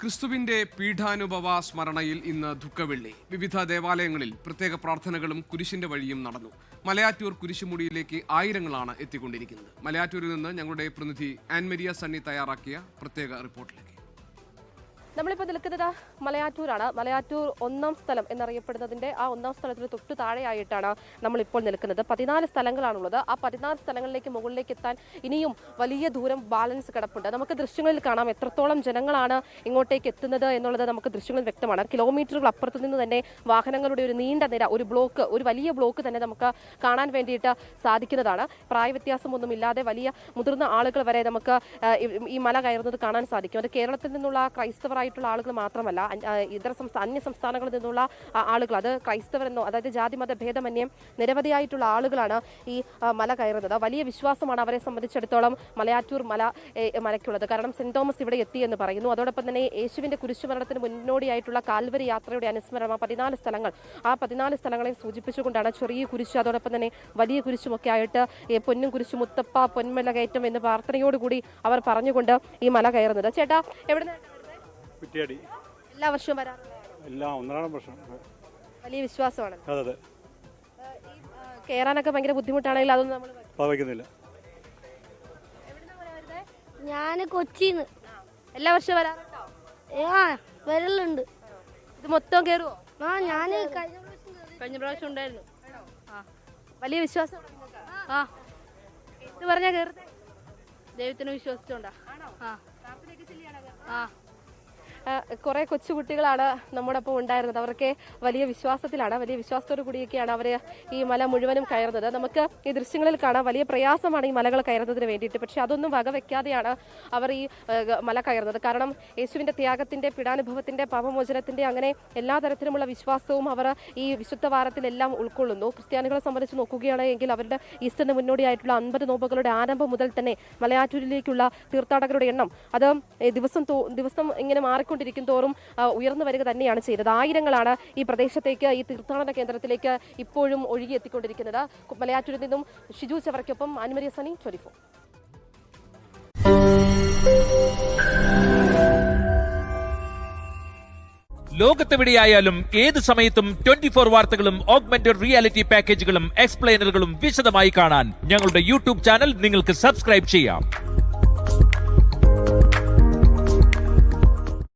ക്രിസ്തുവിന്റെ പീഠാനുഭവ സ്മരണയിൽ ഇന്ന് ദുഃഖവെള്ളി. വിവിധ ദേവാലയങ്ങളിൽ പ്രത്യേക പ്രാർത്ഥനകളും കുരിശിന്റെ വഴിയും നടന്നു. മലയാറ്റൂർ കുരിശുമുടിയിലേക്ക് ആയിരങ്ങളാണ് എത്തിക്കൊണ്ടിരിക്കുന്നത്. മലയാറ്റൂരിൽ നിന്ന് ഞങ്ങളുടെ പ്രതിനിധി ആൻമരിയ സണ്ണി തയ്യാറാക്കിയ പ്രത്യേക റിപ്പോർട്ടിലേക്ക്. നമ്മളിപ്പോൾ നിൽക്കുന്നത് മലയാറ്റൂരാണ്. മലയാറ്റൂർ ഒന്നാം സ്ഥലം എന്നറിയപ്പെടുന്നതിന്റെ ആ ഒന്നാം സ്ഥലത്തിന് തൊട്ടു താഴെയായിട്ടാണ് നമ്മളിപ്പോൾ നിൽക്കുന്നത്. 14 സ്ഥലങ്ങളാണുള്ളത്. ആ 14 സ്ഥലങ്ങളിലേക്ക് മുകളിലേക്ക് എത്താൻ ഇനിയും വലിയ ദൂരം ബാലൻസ് കിടപ്പുണ്ട്. നമുക്ക് ദൃശ്യങ്ങളിൽ കാണാം എത്രത്തോളം ജനങ്ങളാണ് ഇങ്ങോട്ടേക്ക് എത്തുന്നത് എന്നുള്ളത് നമുക്ക് ദൃശ്യങ്ങളിൽ വ്യക്തമാണ്. കിലോമീറ്ററുകൾ അപ്പുറത്ത് നിന്ന് തന്നെ വാഹനങ്ങളുടെ ഒരു നീണ്ട നിര, ഒരു വലിയ ബ്ലോക്ക് തന്നെ നമുക്ക് കാണാൻ വേണ്ടിയിട്ട് സാധിക്കുന്നതാണ്. പ്രായവ്യത്യാസമൊന്നുമില്ലാതെ വലിയ മുതിർന്ന ആളുകൾ വരെ നമുക്ക് ഈ മല കയറുന്നത് കാണാൻ സാധിക്കും. അത് കേരളത്തിൽ നിന്നുള്ള ക്രൈസ്തവർ ായിട്ടുള്ള ആളുകൾ മാത്രമല്ല, അന്യ സംസ്ഥാനങ്ങളിൽ നിന്നുള്ള ആളുകൾ, അത് ക്രൈസ്തവരെന്നോ അതായത് ജാതി മത ഭേദമന്യം നിരവധിയായിട്ടുള്ള ആളുകളാണ് ഈ മല കയറുന്നത്. വലിയ വിശ്വാസമാണ് അവരെ സംബന്ധിച്ചിടത്തോളം മലയാറ്റൂർ മലയ്ക്കുള്ളത്. കാരണം സെന്റ് തോമസ് ഇവിടെ എത്തി എന്ന് പറയുന്നു. അതോടൊപ്പം തന്നെ യേശുവിന്റെ കുരിശുമരണത്തിന് മുന്നോടിയായിട്ടുള്ള കാൽവരി യാത്രയുടെ അനുസ്മരണം 14 സ്ഥലങ്ങൾ, ആ 14 സ്ഥലങ്ങളെ സൂചിപ്പിച്ചുകൊണ്ടാണ് ചെറിയ കുരിശ്, അതോടൊപ്പം തന്നെ വലിയ കുരിശുമൊക്കെ ആയിട്ട് പൊന്നും കുരിശു മുത്തപ്പ പൊന്മല കയറ്റം എന്ന് പ്രാർത്ഥനയോടുകൂടി അവർ പറഞ്ഞുകൊണ്ട് ഈ മല കയറുന്നത്. ചേട്ടാ, എവിടെ എല്ലാ വർഷവും വലിയ വിശ്വാസമാണ്. കേറാനൊക്കെ ഭയങ്കര ബുദ്ധിമുട്ടാണെങ്കിൽ അതൊന്നും നമ്മൾ ഞാൻ കൊച്ചിന്ന് എല്ലാ വർഷവും വരാറുണ്ടോ? വരലുണ്ട്. ഇത് മൊത്തം കേറുവോ? ഞാൻ കഴിഞ്ഞ പ്രാവശ്യം ഉണ്ടായിരുന്നു. വലിയ വിശ്വാസം എന്ത് പറഞ്ഞാ കേറുന്നത്? ദൈവത്തിന് വിശ്വസിച്ചോണ്ടാ. കുറെ കൊച്ചുകുട്ടികളാണ് നമ്മോടൊപ്പം ഉണ്ടായിരുന്നത്. അവർക്ക് വലിയ വിശ്വാസത്തോടു കൂടിയൊക്കെയാണ് അവർ ഈ മല മുഴുവനും കയറുന്നത്. നമുക്ക് ഈ ദൃശ്യങ്ങളിൽ കാണാം വലിയ പ്രയാസമാണ് ഈ മലകൾ കയറുന്നതിന് വേണ്ടിയിട്ട്. പക്ഷെ അതൊന്നും വകവെക്കാതെയാണ് അവർ ഈ മല കയറുന്നത്. കാരണം യേശുവിന്റെ ത്യാഗത്തിന്റെ, പീഡാനുഭവത്തിന്റെ, പാപമോചനത്തിന്റെ അങ്ങനെ എല്ലാ തരത്തിലുമുള്ള വിശ്വാസവും അവർ ഈ വിശുദ്ധ വാരത്തിലെല്ലാം ഉൾക്കൊള്ളുന്നു. ക്രിസ്ത്യാനികളെ സംബന്ധിച്ച് നോക്കുകയാണെങ്കിൽ അവരുടെ ഈസ്റ്ററിന് മുന്നോടിയായിട്ടുള്ള 50 നോമ്പുകളുടെ ആരംഭം മുതൽ തന്നെ മലയാറ്റൂരിലേക്കുള്ള തീർത്ഥാടകരുടെ എണ്ണം അത് ദിവസം ഇങ്ങനെ മാറിക്കൊണ്ടിരിക്കും തോറും ഉയർന്നു വരിക തന്നെയാണ് ചെയ്തത്. ആയിരങ്ങളാണ് ഈ പ്രദേശത്തേക്ക്, ഈ തീർത്ഥാടന കേന്ദ്രത്തിലേക്ക് ഇപ്പോഴും ഒഴുകിയെത്തിക്കൊണ്ടിരിക്കുന്നത്. മലയാറ്റൂരിൽ നിന്നും ഷിജു ചവറയ്ക്കൊപ്പം ആൻമരിയ സണ്ണി, 24. ലോകത്തെവിടെയായാലും ഏത് സമയത്തും 24 വാർത്തകളും ഓഗ്മെന്റഡ് റിയാലിറ്റി പാക്കേജുകളും എക്സ്പ്ലെയിനറുകളും വിശദമായി കാണാൻ ഞങ്ങളുടെ യൂട്യൂബ് ചാനൽ നിങ്ങൾക്ക് സബ്സ്ക്രൈബ് ചെയ്യാം.